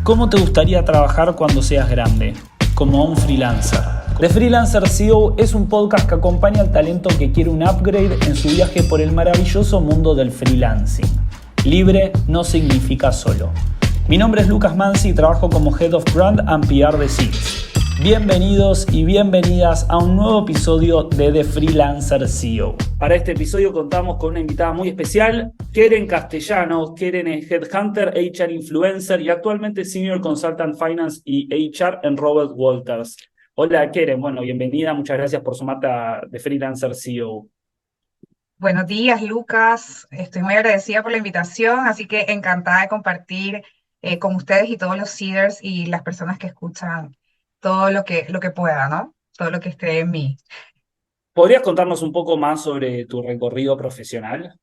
¿Cómo te gustaría trabajar cuando seas grande? Como un freelancer. The Freelancer CEO es un podcast que acompaña al talento que quiere un upgrade en su viaje por el maravilloso mundo del freelancing. Libre no significa solo. Mi nombre es Lucas Mansi y trabajo como Head of Brand and PR de Seeds. Bienvenidos y bienvenidas a un nuevo episodio de The Freelancer CEO. Para este episodio contamos con una invitada muy especial, Keren Castellanos. Keren es Headhunter, HR Influencer y actualmente Senior Consultant Finance y HR en Robert Walters. Hola Keren, bueno, bienvenida, muchas gracias por sumarte a The Freelancer CEO. Buenos días, Lucas. Estoy muy agradecida por la invitación, así que encantada de compartir con ustedes y todos los seeders y las personas que escuchan todo lo que pueda, ¿no? Todo lo que esté en mí. ¿Podrías contarnos un poco más sobre tu recorrido profesional?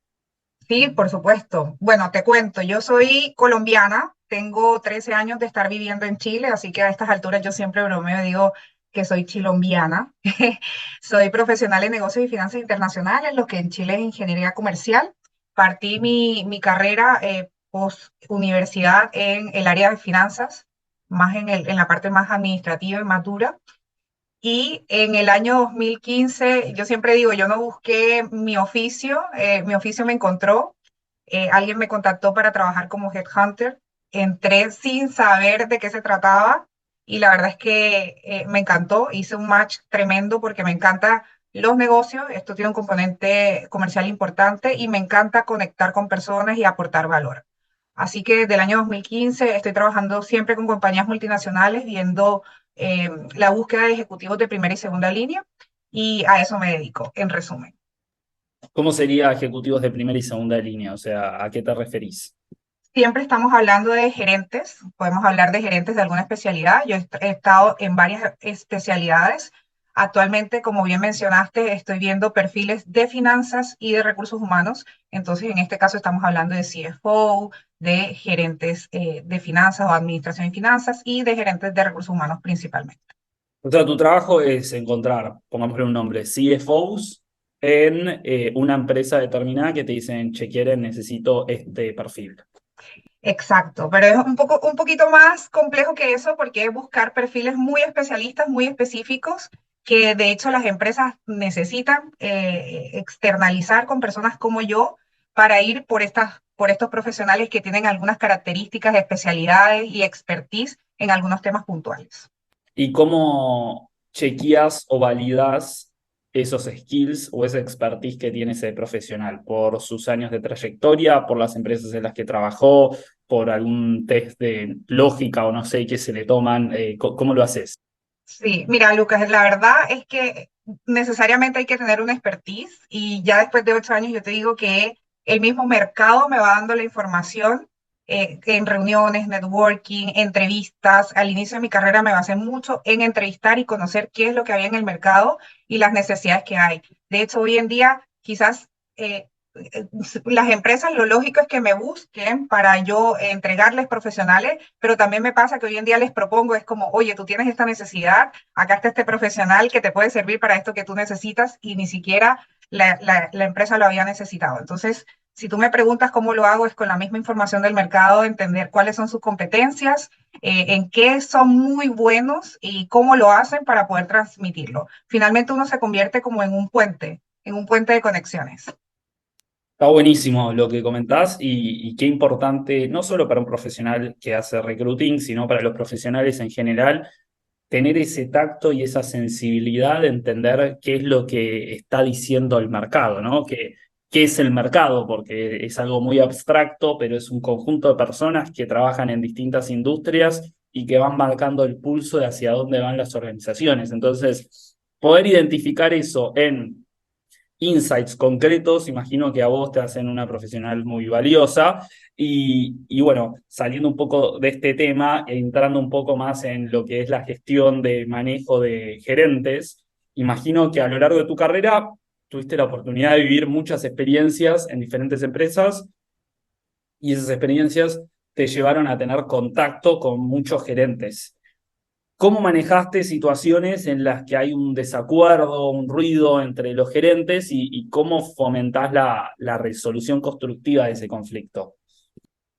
Sí, por supuesto. Bueno, te cuento, yo soy colombiana, tengo 13 años de estar viviendo en Chile, así que a estas alturas yo siempre bromeo y digo que soy chilombiana. Soy profesional en negocios y finanzas internacionales, lo que en Chile es ingeniería comercial. Partí mi carrera post universidad en el área de finanzas, más en la parte más administrativa y más dura. Y en el año 2015, yo siempre digo, yo no busqué mi oficio me encontró, alguien me contactó para trabajar como headhunter, entré sin saber de qué se trataba y la verdad es que me encantó, hice un match tremendo porque me encanta los negocios, esto tiene un componente comercial importante y me encanta conectar con personas y aportar valor. Así que desde el año 2015 estoy trabajando siempre con compañías multinacionales, viendo la búsqueda de ejecutivos de primera y segunda línea, y a eso me dedico, en resumen. ¿Cómo sería ejecutivos de primera y segunda línea? O sea, ¿a qué te referís? Siempre estamos hablando de gerentes, podemos hablar de gerentes de alguna especialidad. Yo he estado en varias especialidades. Actualmente, como bien mencionaste, estoy viendo perfiles de finanzas y de recursos humanos. Entonces, en este caso estamos hablando de CFO, de gerentes de finanzas o administración y finanzas y de gerentes de recursos humanos principalmente. O sea, tu trabajo es encontrar, pongámosle un nombre, CFOs en una empresa determinada que te dicen, che, quieren, necesito este perfil. Exacto, pero es un poquito más complejo que eso porque es buscar perfiles muy especialistas, muy específicos, que de hecho las empresas necesitan externalizar con personas como yo para ir por estos profesionales que tienen algunas características, especialidades y expertise en algunos temas puntuales. ¿Y cómo chequeas o validas esos skills o esa expertise que tiene ese profesional? ¿Por sus años de trayectoria, por las empresas en las que trabajó, por algún test de lógica o no sé qué se le toman? ¿Cómo lo haces? Sí, mira, Lucas, la verdad es que necesariamente hay que tener una expertise y ya después de 8 años yo te digo que el mismo mercado me va dando la información en reuniones, networking, entrevistas. Al inicio de mi carrera me basé mucho en entrevistar y conocer qué es lo que había en el mercado y las necesidades que hay. De hecho, hoy en día quizás las empresas lo lógico es que me busquen para yo entregarles profesionales, pero también me pasa que hoy en día les propongo, es como, oye, tú tienes esta necesidad, acá está este profesional que te puede servir para esto que tú necesitas y ni siquiera la empresa lo había necesitado. Entonces, si tú me preguntas cómo lo hago, es con la misma información del mercado, entender cuáles son sus competencias, en qué son muy buenos y cómo lo hacen para poder transmitirlo. Finalmente uno se convierte como en un puente de conexiones. Está buenísimo lo que comentás y qué importante, no solo para un profesional que hace recruiting, sino para los profesionales en general, tener ese tacto y esa sensibilidad de entender qué es lo que está diciendo el mercado, ¿no? ¿Qué es el mercado? Porque es algo muy abstracto, pero es un conjunto de personas que trabajan en distintas industrias y que van marcando el pulso de hacia dónde van las organizaciones. Entonces, poder identificar eso en insights concretos, imagino que a vos te hacen una profesional muy valiosa. Y bueno, saliendo un poco de este tema, entrando un poco más en lo que es la gestión de manejo de gerentes, imagino que a lo largo de tu carrera tuviste la oportunidad de vivir muchas experiencias en diferentes empresas y esas experiencias te llevaron a tener contacto con muchos gerentes. ¿Cómo manejaste situaciones en las que hay un desacuerdo, un ruido entre los gerentes y cómo fomentás la resolución constructiva de ese conflicto?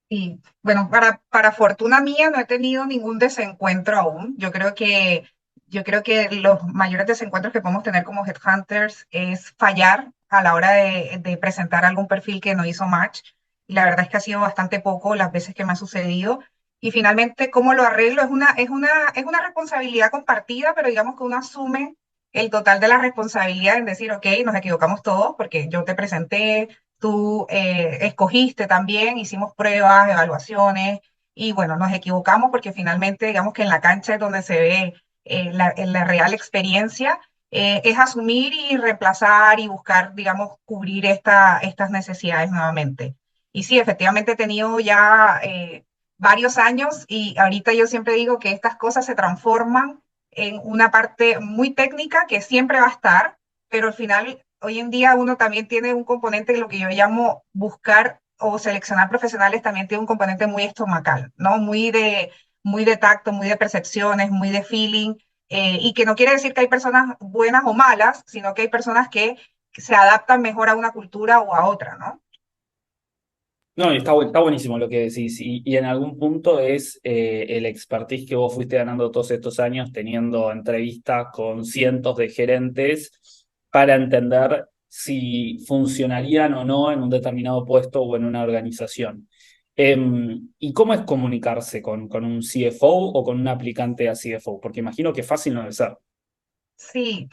Y bueno, para fortuna mía no he tenido ningún desencuentro aún. Yo creo que los mayores desencuentros que podemos tener como headhunters es fallar a la hora de presentar algún perfil que no hizo match. Y la verdad es que ha sido bastante poco las veces que me ha sucedido. Y finalmente, ¿cómo lo arreglo? Es una responsabilidad compartida, pero digamos que uno asume el total de la responsabilidad en decir, ok, nos equivocamos todos porque yo te presenté, tú escogiste también, hicimos pruebas, evaluaciones y bueno, nos equivocamos porque finalmente digamos que en la cancha es donde se ve la real experiencia, es asumir y reemplazar y buscar, digamos, cubrir estas necesidades nuevamente. Y sí, efectivamente he tenido ya varios años y ahorita yo siempre digo que estas cosas se transforman en una parte muy técnica que siempre va a estar, pero al final, hoy en día uno también tiene un componente que lo que yo llamo buscar o seleccionar profesionales, también tiene un componente muy estomacal, ¿no? Muy de tacto, muy de percepciones, muy de feeling, y que no quiere decir que hay personas buenas o malas, sino que hay personas que se adaptan mejor a una cultura o a otra, ¿no? No, y está buenísimo lo que decís. Y en algún punto es el expertise que vos fuiste ganando todos estos años teniendo entrevistas con cientos de gerentes para entender si funcionarían o no en un determinado puesto o en una organización. ¿Y cómo es comunicarse con un CFO o con un aplicante a CFO? Porque imagino que fácil no debe ser. Sí,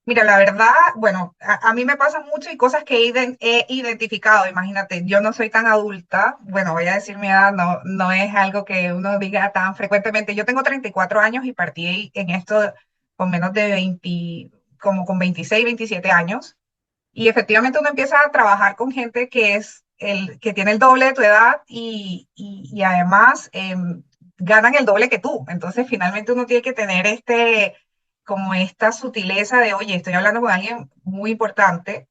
mira, la verdad, bueno, a mí me pasa mucho y cosas que he identificado, imagínate, yo no soy tan adulta, bueno, voy a decir mi edad, no, no es algo que uno diga tan frecuentemente. Yo tengo 34 años y partí en esto con menos de 20, como con 26, 27 años, y efectivamente uno empieza a trabajar con gente que tiene el doble de tu edad y además ganan el doble que tú. Entonces, finalmente uno tiene que tener como esta sutileza de, oye, estoy hablando con alguien muy importante,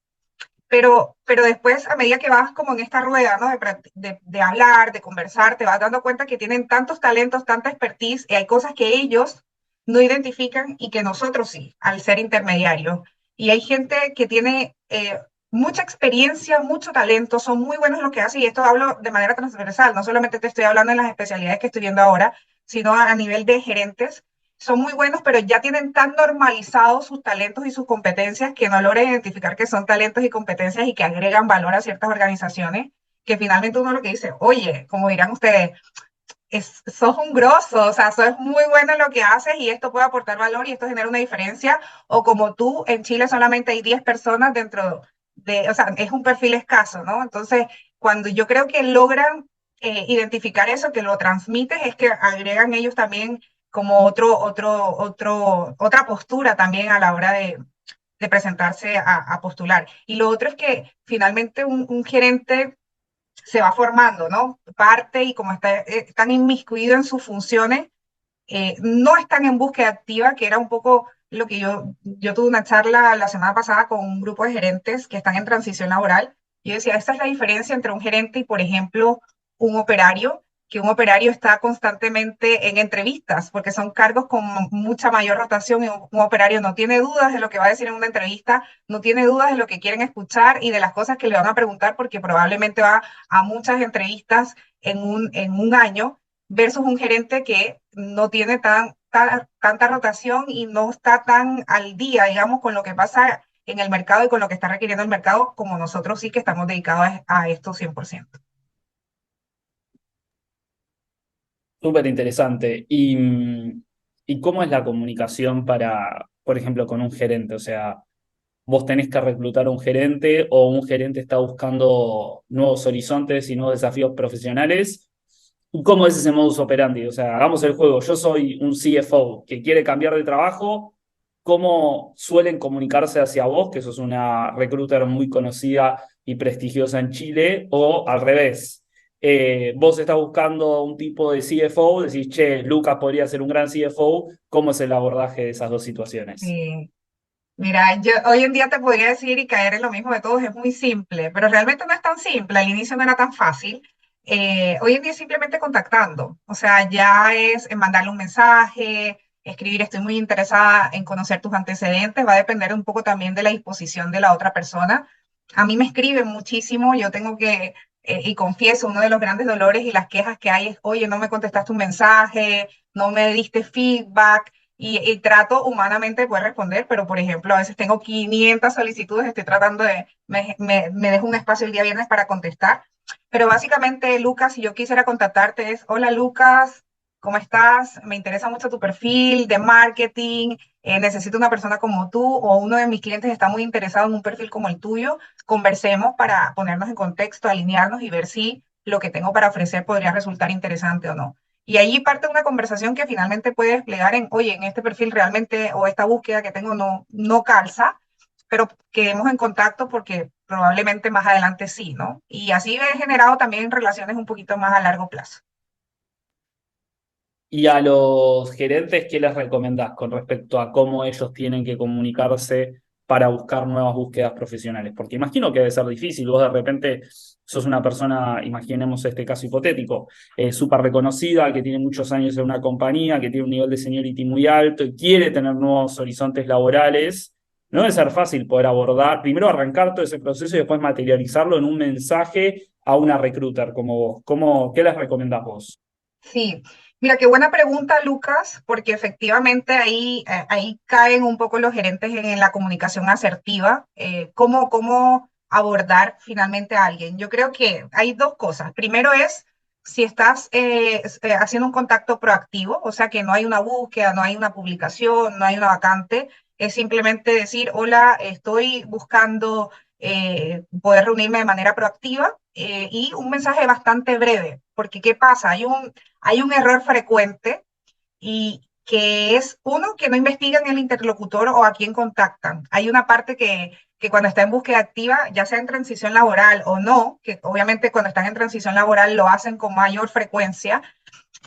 pero después, a medida que vas como en esta rueda, ¿no? De hablar, de conversar, te vas dando cuenta que tienen tantos talentos, tanta expertise, y hay cosas que ellos no identifican y que nosotros sí, al ser intermediarios. Y hay gente que tiene mucha experiencia, mucho talento, son muy buenos en lo que hacen, y esto hablo de manera transversal, no solamente te estoy hablando en las especialidades que estoy viendo ahora, sino a nivel de gerentes son muy buenos, pero ya tienen tan normalizados sus talentos y sus competencias que no logran identificar que son talentos y competencias y que agregan valor a ciertas organizaciones, que finalmente uno lo que dice, oye, como dirán ustedes, sos un grosso, o sea, sos muy bueno en lo que haces y esto puede aportar valor y esto genera una diferencia, o como tú, en Chile solamente hay 10 personas dentro o sea, es un perfil escaso, ¿no? Entonces, cuando yo creo que logran identificar eso, que lo transmites, es que agregan ellos también como otra postura también a la hora de presentarse a postular. Y lo otro es que finalmente un gerente se va formando, ¿no? Parte y como está tan inmiscuido en sus funciones, no están en búsqueda activa, que era un poco lo que yo tuve una charla la semana pasada con un grupo de gerentes que están en transición laboral. Y yo decía, esta es la diferencia entre un gerente y, por ejemplo, un operario, que un operario está constantemente en entrevistas, porque son cargos con mucha mayor rotación y un operario no tiene dudas de lo que va a decir en una entrevista, no tiene dudas de lo que quieren escuchar y de las cosas que le van a preguntar, porque probablemente va a muchas entrevistas en un año versus un gerente que no tiene tanta rotación y no está tan al día, digamos, con lo que pasa en el mercado y con lo que está requiriendo el mercado, como nosotros sí que estamos dedicados a esto 100%. Súper interesante. ¿Y cómo es la comunicación para, por ejemplo, con un gerente? O sea, vos tenés que reclutar a un gerente o un gerente está buscando nuevos horizontes y nuevos desafíos profesionales. ¿Y cómo es ese modus operandi? O sea, hagamos el juego. Yo soy un CFO que quiere cambiar de trabajo. ¿Cómo suelen comunicarse hacia vos, que sos una recruiter muy conocida y prestigiosa en Chile? O al revés, vos estás buscando un tipo de CFO, decís, che, Lucas podría ser un gran CFO. ¿Cómo es el abordaje de esas dos situaciones? Mira, yo hoy en día te podría decir y caer en lo mismo de todos, es muy simple, pero realmente no es tan simple, al inicio no era tan fácil. Hoy en día es simplemente contactando, o sea, ya es en mandarle un mensaje, escribir, estoy muy interesada en conocer tus antecedentes, va a depender un poco también de la disposición de la otra persona. A mí me escriben muchísimo, yo tengo que y confieso, uno de los grandes dolores y las quejas que hay es, oye, no me contestaste un mensaje, no me diste feedback, y trato humanamente de poder responder, pero por ejemplo, a veces tengo 500 solicitudes, estoy tratando de, me dejo un espacio el día viernes para contestar, pero básicamente, Lucas, si yo quisiera contactarte es, hola Lucas, ¿cómo estás? Me interesa mucho tu perfil de marketing, necesito una persona como tú o uno de mis clientes está muy interesado en un perfil como el tuyo, conversemos para ponernos en contexto, alinearnos y ver si lo que tengo para ofrecer podría resultar interesante o no. Y allí parte una conversación que finalmente puede desplegar en, oye, en este perfil realmente o esta búsqueda que tengo no calza, pero quedemos en contacto porque probablemente más adelante sí, ¿no? Y así he generado también relaciones un poquito más a largo plazo. Y a los gerentes, ¿qué les recomendás con respecto a cómo ellos tienen que comunicarse para buscar nuevas búsquedas profesionales? Porque imagino que debe ser difícil. Vos de repente sos una persona, imaginemos este caso hipotético, súper reconocida, que tiene muchos años en una compañía, que tiene un nivel de seniority muy alto y quiere tener nuevos horizontes laborales. No debe ser fácil poder abordar, primero arrancar todo ese proceso y después materializarlo en un mensaje a una recruiter como vos. ¿Qué les recomendás vos? Sí, mira, qué buena pregunta, Lucas, porque efectivamente ahí caen un poco los gerentes en la comunicación asertiva. ¿Cómo abordar finalmente a alguien? Yo creo que hay dos cosas. Primero es si estás haciendo un contacto proactivo, o sea que no hay una búsqueda, no hay una publicación, no hay una vacante, es simplemente decir, hola, estoy buscando poder reunirme de manera proactiva y un mensaje bastante breve, porque ¿qué pasa? Hay un error frecuente y que es uno, que no investigan el interlocutor o a quién contactan. Hay una parte que cuando está en búsqueda activa, ya sea en transición laboral o no, que obviamente cuando están en transición laboral lo hacen con mayor frecuencia,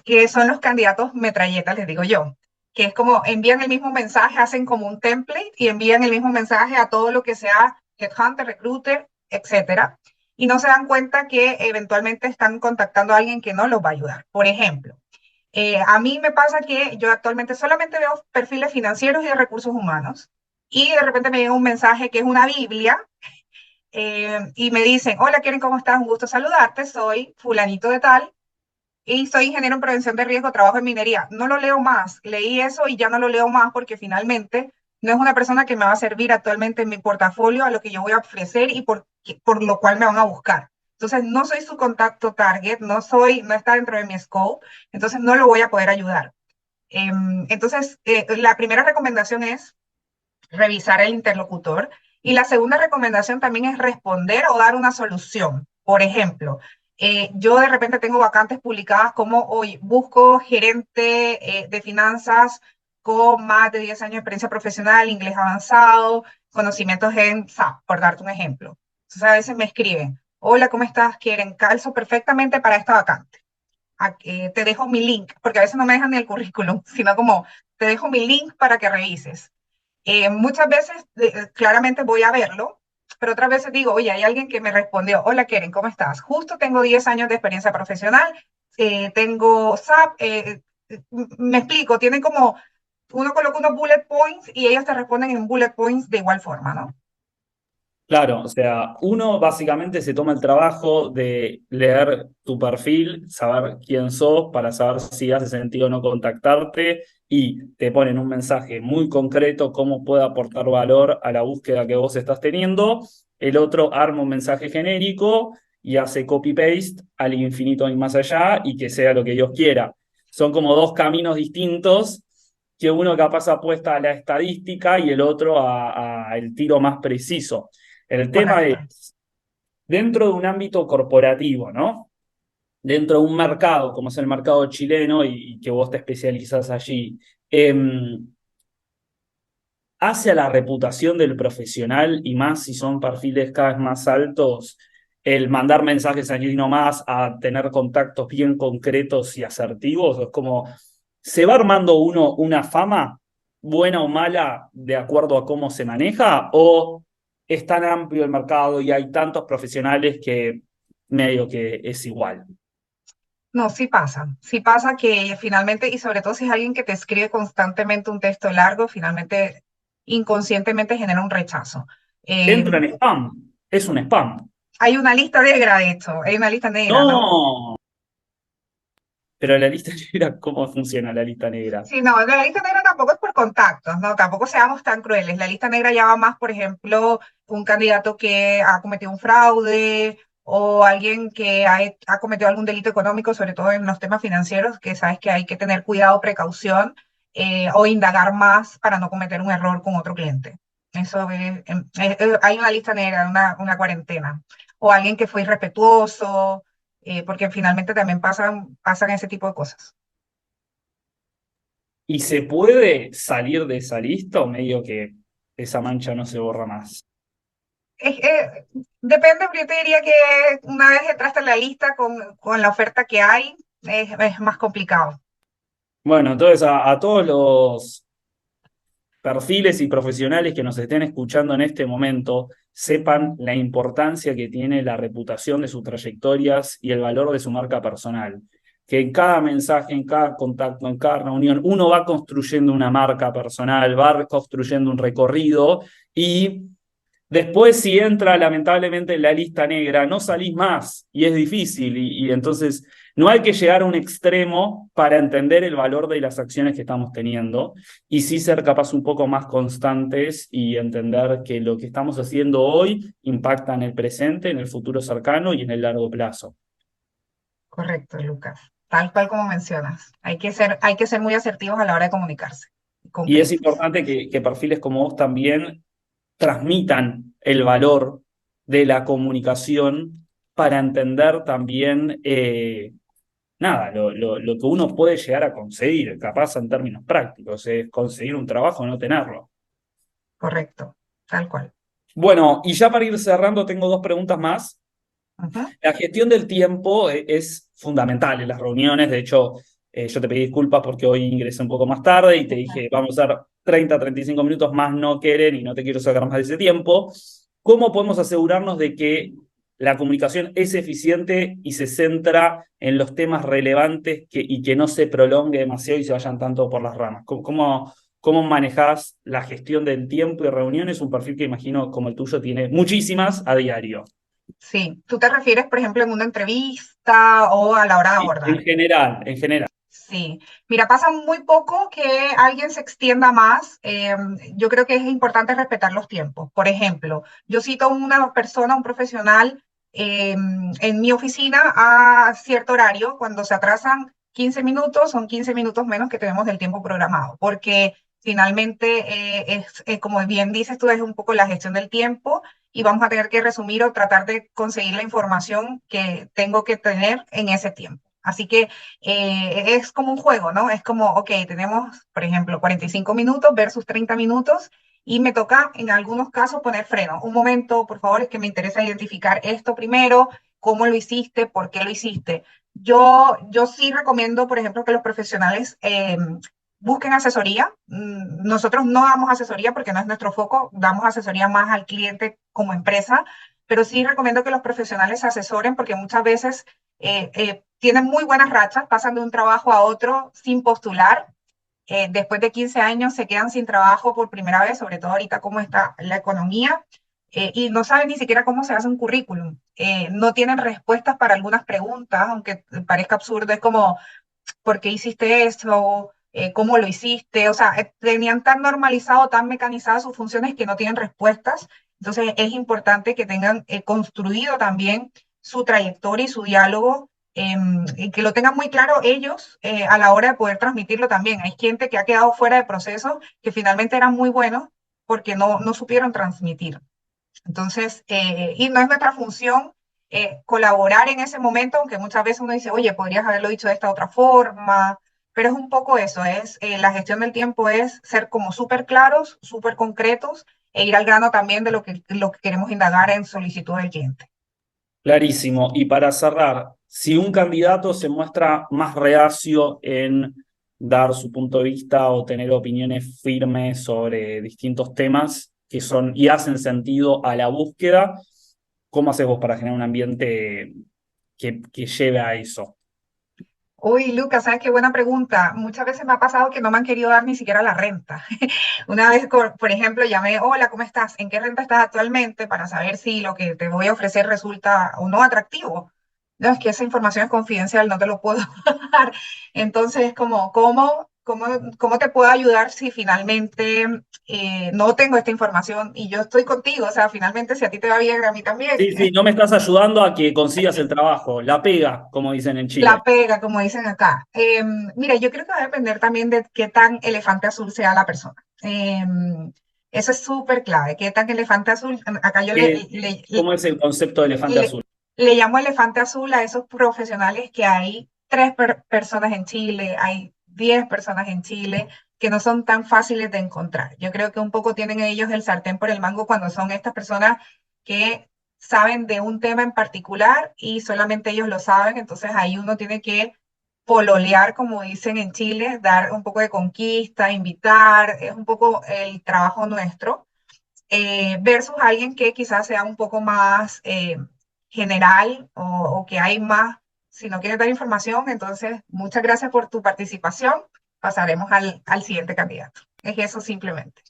que son los candidatos metralletas, les digo yo, que es como envían el mismo mensaje, hacen como un template y envían el mismo mensaje a todo lo que sea headhunter, recruiter, etcétera, y no se dan cuenta que eventualmente están contactando a alguien que no los va a ayudar. Por ejemplo, a mí me pasa que yo actualmente solamente veo perfiles financieros y de recursos humanos y de repente me llega un mensaje que es una Biblia y me dicen, hola, Karen, ¿cómo estás? Un gusto saludarte, soy fulanito de tal y soy ingeniero en prevención de riesgo, trabajo en minería. No lo leo más, leí eso y ya no lo leo más porque finalmente no es una persona que me va a servir actualmente en mi portafolio a lo que yo voy a ofrecer y por lo cual me van a buscar. Entonces, no soy su contacto target, no está dentro de mi scope, entonces no lo voy a poder ayudar. Entonces, la primera recomendación es revisar el interlocutor. Y la segunda recomendación también es responder o dar una solución. Por ejemplo, yo de repente tengo vacantes publicadas como hoy busco gerente de finanzas con más de 10 años de experiencia profesional, inglés avanzado, conocimientos en SAP, por darte un ejemplo. Entonces a veces me escriben, hola, ¿cómo estás? Quieren calzo perfectamente para esta vacante. Te dejo mi link, porque a veces no me dejan ni el currículum, sino como te dejo mi link para que revises. Muchas veces claramente voy a verlo, pero otras veces digo, oye, hay alguien que me respondió, hola Keren, ¿cómo estás? Justo tengo 10 años de experiencia profesional, tengo SAP, me explico, tienen como, uno coloca unos bullet points y ellos te responden en bullet points de igual forma, ¿no? Claro, o sea, uno básicamente se toma el trabajo de leer tu perfil, saber quién sos, para saber si hace sentido o no contactarte, y te ponen un mensaje muy concreto, cómo puede aportar valor a la búsqueda que vos estás teniendo. El otro arma un mensaje genérico y hace copy-paste al infinito y más allá, y que sea lo que Dios quiera. Son como dos caminos distintos, que uno capaz apuesta a la estadística y el otro a el tiro más preciso. El tema Correcto. es, dentro de un ámbito corporativo, ¿no? Dentro de un mercado, como es el mercado chileno y que vos te especializas allí, eh, hace a la reputación del profesional y más si son perfiles cada vez más altos, el mandar mensajes allí nomás a tener contactos bien concretos y asertivos. Es como, ¿se va armando uno una fama, buena o mala, de acuerdo a cómo se maneja? ¿O es tan amplio el mercado y hay tantos profesionales que medio que es igual? No, sí pasa que finalmente, y sobre todo si es alguien que te escribe constantemente un texto largo, finalmente inconscientemente genera un rechazo. Entra en spam, es un spam. Hay una lista negra, de hecho, hay una lista negra, ¿no? No, pero la lista negra, ¿cómo funciona la lista negra? Sí, no, la lista negra tampoco es por contactos, no, tampoco seamos tan crueles. La lista negra ya va más, por ejemplo, un candidato que ha cometido un fraude o alguien que ha cometido algún delito económico, sobre todo en los temas financieros, que sabes que hay que tener cuidado, precaución o indagar más para no cometer un error con otro cliente. Eso hay una lista negra, una cuarentena. O alguien que fue irrespetuoso, porque finalmente también pasan ese tipo de cosas. ¿Y se puede salir de esa lista o medio que esa mancha no se borra más? Depende, pero yo te diría que una vez entraste en la lista con la oferta que hay, es más complicado. Bueno, entonces a todos los perfiles y profesionales que nos estén escuchando en este momento sepan la importancia que tiene la reputación de sus trayectorias y el valor de su marca personal. Que en cada mensaje, en cada contacto, en cada reunión, uno va construyendo una marca personal, va construyendo un recorrido y después, si entra lamentablemente en la lista negra, no salís más y es difícil. Y entonces no hay que llegar a un extremo para entender el valor de las acciones que estamos teniendo y sí ser capaz un poco más constantes y entender que lo que estamos haciendo hoy impacta en el presente, en el futuro cercano y en el largo plazo. Correcto, Lucas. Tal cual como mencionas. Hay que ser muy asertivos a la hora de comunicarse, Y es concretos. importante que perfiles como vos también transmitan el valor de la comunicación para entender también nada, lo que uno puede llegar a conseguir, capaz en términos prácticos, es conseguir un trabajo o no tenerlo. Correcto, tal cual. Bueno, y ya para ir cerrando, tengo dos preguntas más. Ujú. La gestión del tiempo es fundamental en las reuniones. De hecho, yo te pedí disculpas porque hoy ingresé un poco más tarde y te dije, vamos a hacer 35 minutos más, no quieren y no te quiero sacar más de ese tiempo. ¿Cómo podemos asegurarnos de que la comunicación es eficiente y se centra en los temas relevantes y que no se prolongue demasiado y se vayan tanto por las ramas? ¿Cómo manejás la gestión del tiempo y reuniones? Un perfil que imagino como el tuyo tiene muchísimas a diario. Sí, tú te refieres, por ejemplo, en una entrevista o a la hora de Sí, en abordar. general, en general. Sí, mira, pasa muy poco que alguien se extienda más. Yo creo que es importante respetar los tiempos. Por ejemplo, yo cito a una persona, un profesional, en mi oficina a cierto horario. Cuando se atrasan 15 minutos, son 15 minutos menos que tenemos del tiempo programado, porque finalmente, como bien dices tú, es un poco la gestión del tiempo y vamos a tener que resumir o tratar de conseguir la información que tengo que tener en ese tiempo. Así que es como un juego, ¿no? Es como, ok, tenemos, por ejemplo, 45 minutos versus 30 minutos y me toca en algunos casos poner freno. Un momento, por favor, es que me interesa identificar esto primero, cómo lo hiciste, por qué lo hiciste. Yo sí recomiendo, por ejemplo, que los profesionales busquen asesoría. Nosotros no damos asesoría porque no es nuestro foco, damos asesoría más al cliente como empresa, pero sí recomiendo que los profesionales se asesoren porque muchas veces tienen muy buenas rachas, pasan de un trabajo a otro sin postular. Después de 15 años se quedan sin trabajo por primera vez, sobre todo ahorita cómo está la economía, y no saben ni siquiera cómo se hace un currículum. No tienen respuestas para algunas preguntas, aunque parezca absurdo, es como, ¿por qué hiciste eso? ¿Cómo lo hiciste? O sea, tenían tan normalizado, tan mecanizadas sus funciones que no tienen respuestas. Entonces es importante que tengan construido también su trayectoria y su diálogo y que lo tengan muy claro ellos a la hora de poder transmitirlo también. Hay gente que ha quedado fuera de procesos que finalmente eran muy buenos porque no supieron transmitir. Entonces, y no es nuestra función colaborar en ese momento, aunque muchas veces uno dice, oye, podrías haberlo dicho de esta otra forma, pero es un poco eso, es la gestión del tiempo es ser como súper claros, súper concretos e ir al grano también de lo que queremos indagar en solicitud del cliente. Clarísimo. Y para cerrar, si un candidato se muestra más reacio en dar su punto de vista o tener opiniones firmes sobre distintos temas que son y hacen sentido a la búsqueda, ¿cómo haces vos para generar un ambiente que lleve a eso? Uy, Lucas, ¿sabes qué buena pregunta? Muchas veces me ha pasado que no me han querido dar ni siquiera la renta. Una vez, por ejemplo, llamé, hola, ¿cómo estás? ¿En qué renta estás actualmente? Para saber si lo que te voy a ofrecer resulta o no atractivo. No, es que esa información es confidencial, no te lo puedo dar. Entonces, como, ¿cómo te puedo ayudar si finalmente no tengo esta información y yo estoy contigo? O sea, finalmente si a ti te va bien, a mí también. Sí, sí, no me estás ayudando a que consigas el trabajo, la pega, como dicen en Chile. La pega, como dicen acá. Mira, yo creo que va a depender también de qué tan elefante azul sea la persona. Eso es súper clave. ¿Qué tan elefante azul? Acá yo ¿Cómo es el concepto de elefante le- azul? le llamo elefante azul a esos profesionales que hay tres personas en Chile, hay 10 personas en Chile que no son tan fáciles de encontrar. Yo creo que un poco tienen ellos el sartén por el mango cuando son estas personas que saben de un tema en particular y solamente ellos lo saben, entonces ahí uno tiene que pololear, como dicen en Chile, dar un poco de conquista, invitar, es un poco el trabajo nuestro versus alguien que quizás sea un poco más general o que hay más, si no quieres dar información, entonces muchas gracias por tu participación, pasaremos al siguiente candidato. Es eso simplemente.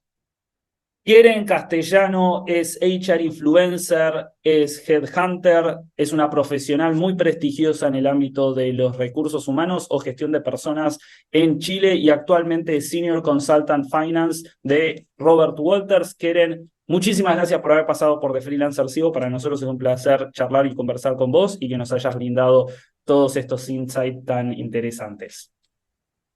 Quieren castellano, es HR influencer, es headhunter, es una profesional muy prestigiosa en el ámbito de los recursos humanos o gestión de personas en Chile y actualmente es Senior Consultant Finance de Robert Walters. Quieren, muchísimas gracias por haber pasado por The Freelancer CEO. Para nosotros es un placer charlar y conversar con vos y que nos hayas brindado todos estos insights tan interesantes.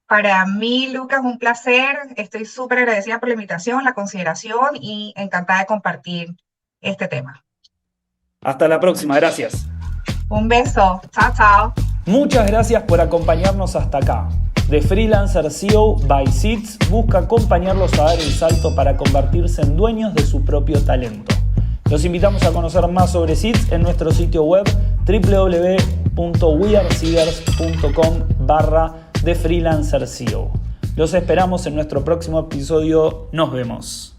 Para mí, Lucas, un placer. Estoy súper agradecida por la invitación, la consideración y encantada de compartir este tema. Hasta la próxima, gracias. Un beso. Chao, chao. Muchas gracias por acompañarnos hasta acá. The Freelancer CEO by Seeds busca acompañarlos a dar el salto para convertirse en dueños de su propio talento. Los invitamos a conocer más sobre Seeds en nuestro sitio web www.weareseeders.com/The Freelancer CEO. Los esperamos en nuestro próximo episodio. Nos vemos.